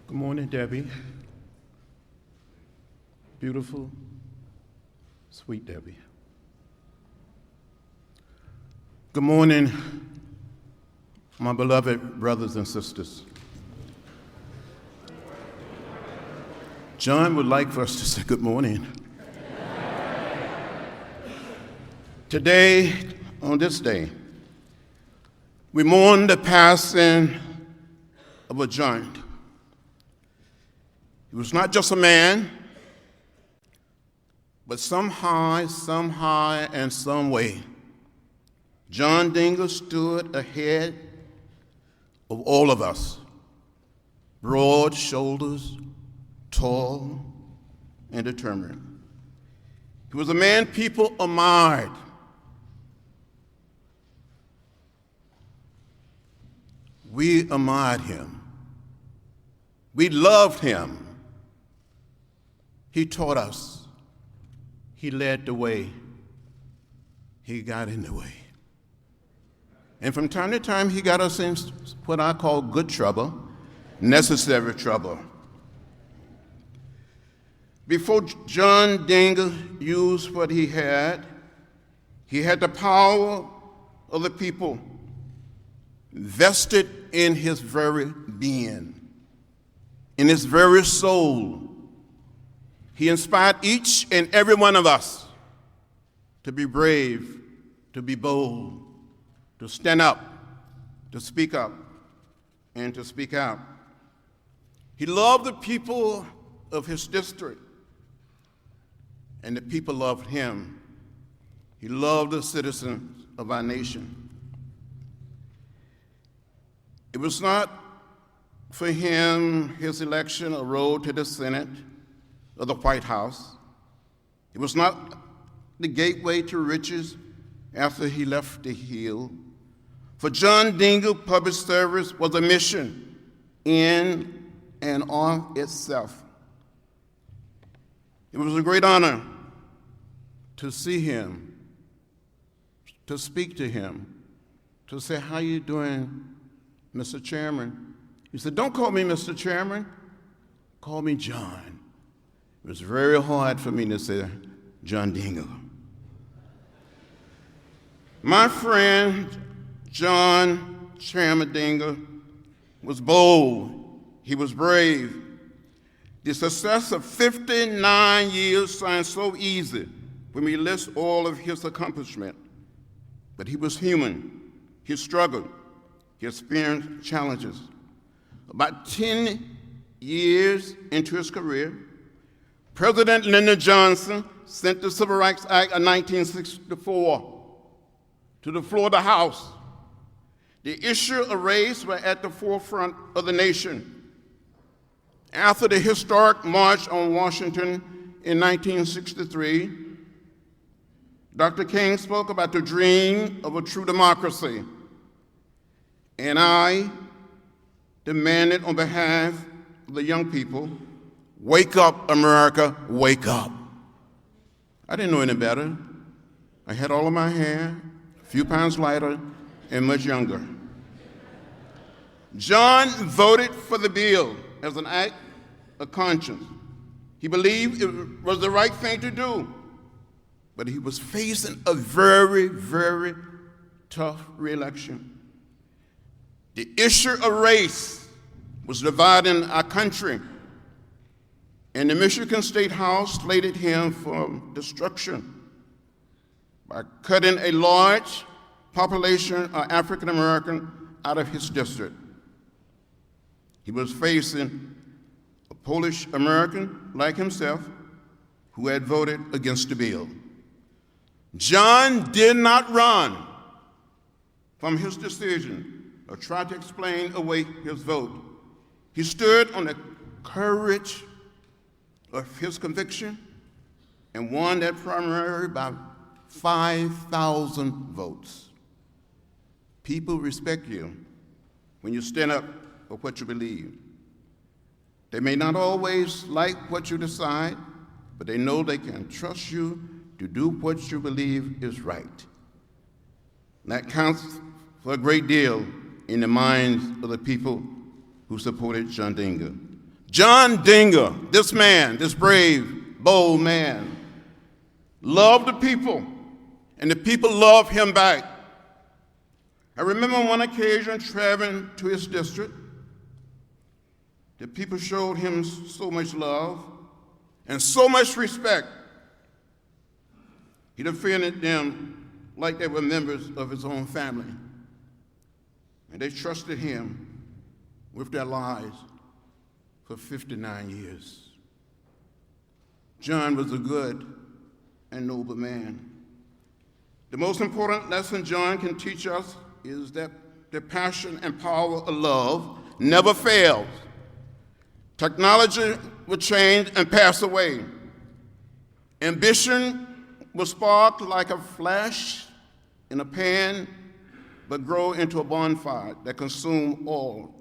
Good morning, Debbie. Beautiful, sweet Debbie. Good morning, my beloved brothers and sisters. John would like for us to say good morning. Today, on this day, we mourn the passing of a giant. He was not just a man, but somehow, and some way, John Dingell stood ahead of all of us, broad shoulders, tall, and determined. He was a man people admired. We admired him. We loved him. He taught us. He led the way. He got in the way. And from time to time, he got us in what I call good trouble, necessary trouble. Before John Dingell used what he had the power of the people vested in his very being, in his very soul. He inspired each and every one of us to be brave, to be bold, to stand up, and to speak out. He loved the people of his district, and the people loved him. He loved the citizens of our nation. It was not for him, his election, a road to the Senate or the White House. It was not the gateway to riches after he left the Hill. For John Dingell, public service was a mission in and of itself. It was a great honor to see him, to speak to him, to say, "How you doing, Mr. Chairman?" He said, "Don't call me Mr. Chairman, call me John." It was very hard for me to say John Dingell. My friend, John Chairman Dingell, was bold. He was brave. The success of 59 years sounds so easy when we list all of his accomplishments. But he was human. He struggled. He experienced challenges. About 10 years into his career, President Lyndon Johnson sent the Civil Rights Act of 1964 to the floor of the House. The issue of race was at the forefront of the nation. After the historic March on Washington in 1963, Dr. King spoke about the dream of a true democracy. And I demanded on behalf of the young people, "Wake up, America, wake up." I didn't know any better. I had all of my hair, a few pounds lighter, and much younger. John voted for the bill as an act of conscience. He believed it was the right thing to do, but he was facing a very, very tough re-election. The issue of race was dividing our country, and the Michigan State House slated him for destruction by cutting a large population of African American out of his district. He was facing a Polish American like himself who had voted against the bill. John did not run from his decision or try to explain away his vote. He stood on the courage of his conviction and won that primary by 5,000 votes. People respect you when you stand up for what you believe. They may not always like what you decide, but they know they can trust you to do what you believe is right. And that counts for a great deal in the minds of the people who supported John Dingell. John Dingell, this man, this brave, bold man, loved the people, and the people loved him back. I remember on one occasion traveling to his district. The people showed him so much love and so much respect. He defended them like they were members of his own family. And they trusted him with their lives for 59 years. John was a good and noble man. The most important lesson John can teach us is that the passion and power of love never fails. Technology will change and pass away. Ambition will spark like a flash in a pan, but grow into a bonfire that consumes all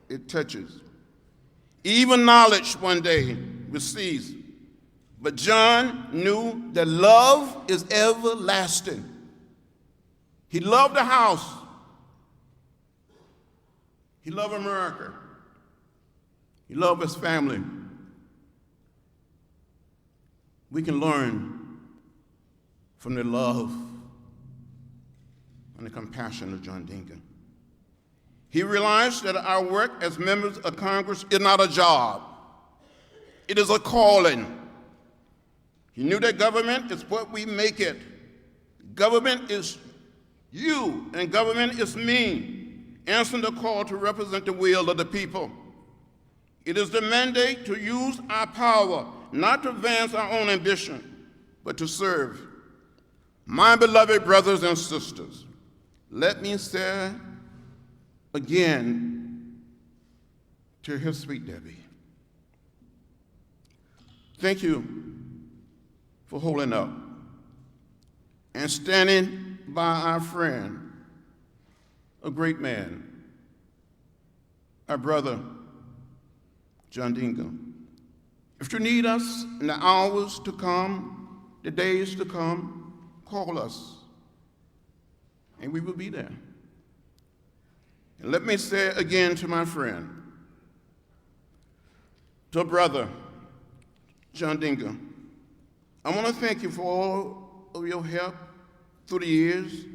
it touches. Even knowledge one day will cease. But John knew that love is everlasting. He loved the house. He loved America. He loved his family. We can learn from the love and the compassion of John Dingell. He realized that our work as members of Congress is not a job. It is a calling. He knew that government is what we make it. Government is you, and government is me, answering the call to represent the will of the people. It is the mandate to use our power, not to advance our own ambition, but to serve. My beloved brothers and sisters, let me say again to his sweet Debbie, thank you for holding up and standing by our friend, a great man, our brother, John Dingell. If you need us in the hours to come, the days to come, call us, and we will be there. And let me say again to my friend, to a brother, John Dingell, I want to thank you for all of your help through the years,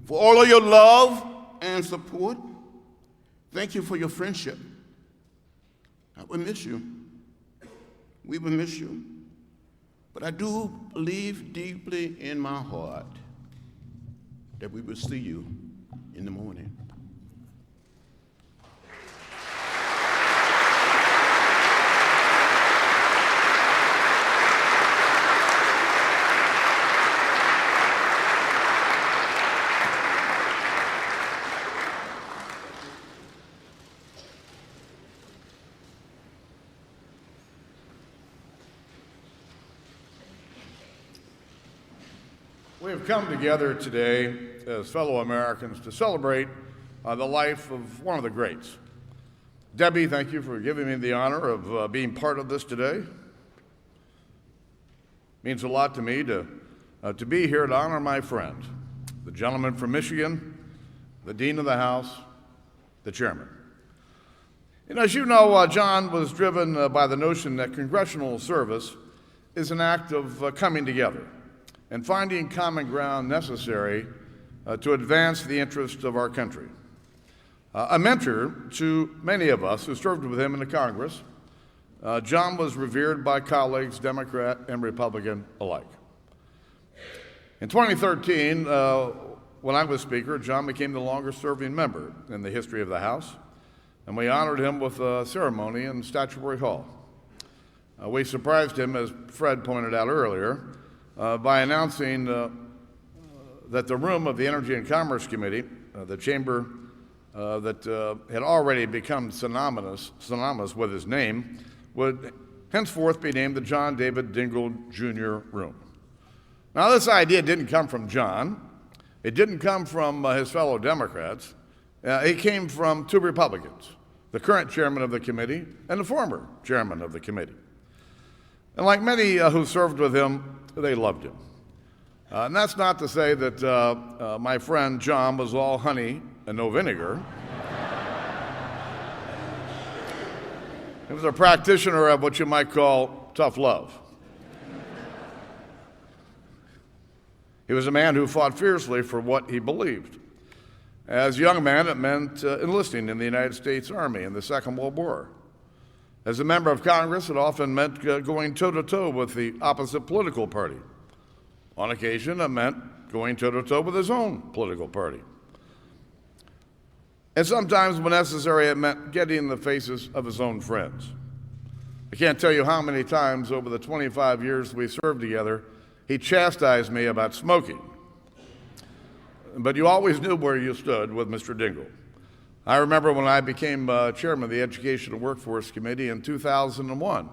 for all of your love and support. Thank you for your friendship. I will miss you. We will miss you. But I do believe deeply in my heart that we will see you in the morning. We have come together today as fellow Americans to celebrate the life of one of the greats. Debbie, thank you for giving me the honor of being part of this today. It means a lot to me to be here to honor my friend, the gentleman from Michigan, the Dean of the House, the Chairman. And as you know, John was driven by the notion that congressional service is an act of coming together and finding common ground necessary to advance the interests of our country. A mentor to many of us who served with him in the Congress, John was revered by colleagues, Democrat and Republican alike. In 2013, when I was Speaker, John became the longest-serving member in the history of the House, and we honored him with a ceremony in Statuary Hall. We surprised him, as Fred pointed out earlier, by announcing that the room of the Energy and Commerce Committee, the chamber that had already become synonymous with his name, would henceforth be named the John David Dingell Jr. Room. Now, this idea didn't come from John. It didn't come from his fellow Democrats. It came from two Republicans, the current chairman of the committee and the former chairman of the committee. And like many who served with him, they loved him. And that's not to say that my friend John was all honey and no vinegar. He was a practitioner of what you might call tough love. He was a man who fought fiercely for what he believed. As a young man, it meant enlisting in the United States Army in the Second World War. As a member of Congress, it often meant going toe-to-toe with the opposite political party. On occasion, it meant going toe-to-toe with his own political party. And sometimes, when necessary, it meant getting in the faces of his own friends. I can't tell you how many times over the 25 years we served together, he chastised me about smoking. But you always knew where you stood with Mr. Dingell. I remember when I became chairman of the Education and Workforce Committee in 2001.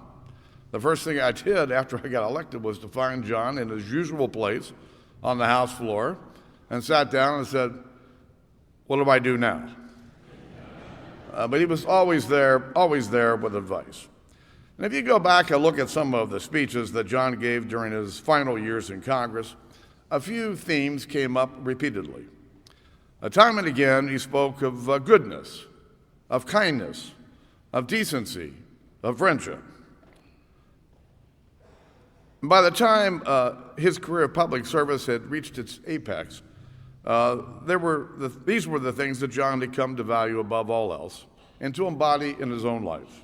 The first thing I did after I got elected was to find John in his usual place on the House floor and sat down and said, "What do I do now?" But he was always there with advice. And if you go back and look at some of the speeches that John gave during his final years in Congress, a few themes came up repeatedly. Time and again, he spoke of goodness, of kindness, of decency, of friendship. And by the time his career of public service had reached its apex, these were the things that John had come to value above all else and to embody in his own life.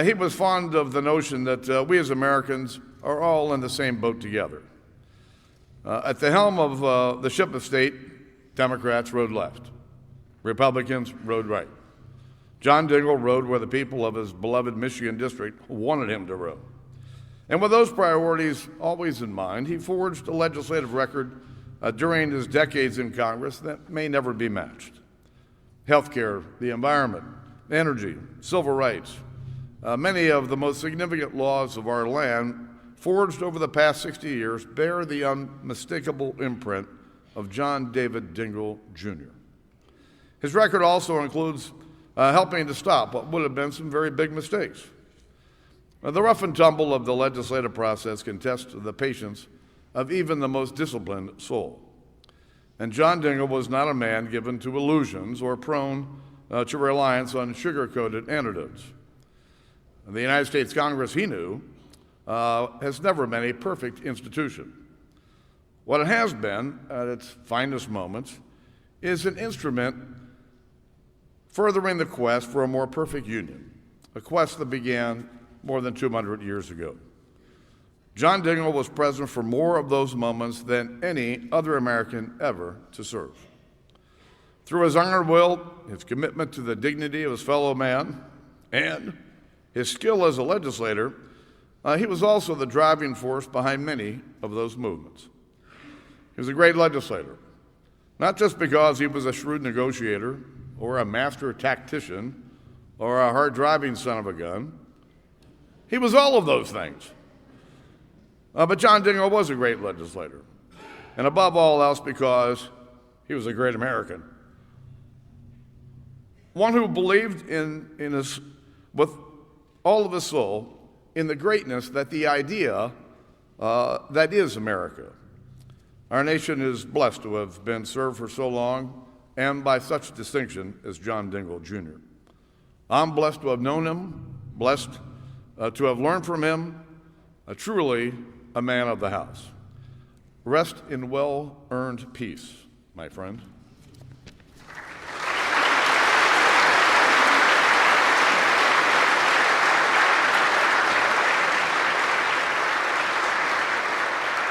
He was fond of the notion that we as Americans are all in the same boat together. At the helm of the ship of state, Democrats rode left. Republicans rode right. John Dingell rode where the people of his beloved Michigan district wanted him to row. And with those priorities always in mind, he forged a legislative record during his decades in Congress that may never be matched. Healthcare, the environment, energy, civil rights, many of the most significant laws of our land forged over the past 60 years bear the unmistakable imprint of John David Dingell, Jr. His record also includes helping to stop what would have been some very big mistakes. The rough and tumble of the legislative process can test the patience of even the most disciplined soul. And John Dingell was not a man given to illusions or prone to reliance on sugar-coated antidotes. The United States Congress, he knew, has never been a perfect institution. What it has been, at its finest moments, is an instrument furthering the quest for a more perfect union, a quest that began more than 200 years ago. John Dingell was present for more of those moments than any other American ever to serve. Through his iron will, his commitment to the dignity of his fellow man, and his skill as a legislator, he was also the driving force behind many of those movements. He was a great legislator, not just because he was a shrewd negotiator or a master tactician or a hard-driving son of a gun. He was all of those things. But John Dingell was a great legislator, and above all else because he was a great American. One who believed with all of his soul in the greatness that the idea that is America. Our nation is blessed to have been served for so long and by such distinction as John Dingell, Jr. I'm blessed to have known him, blessed to have learned from him, truly a man of the house. Rest in well-earned peace, my friend.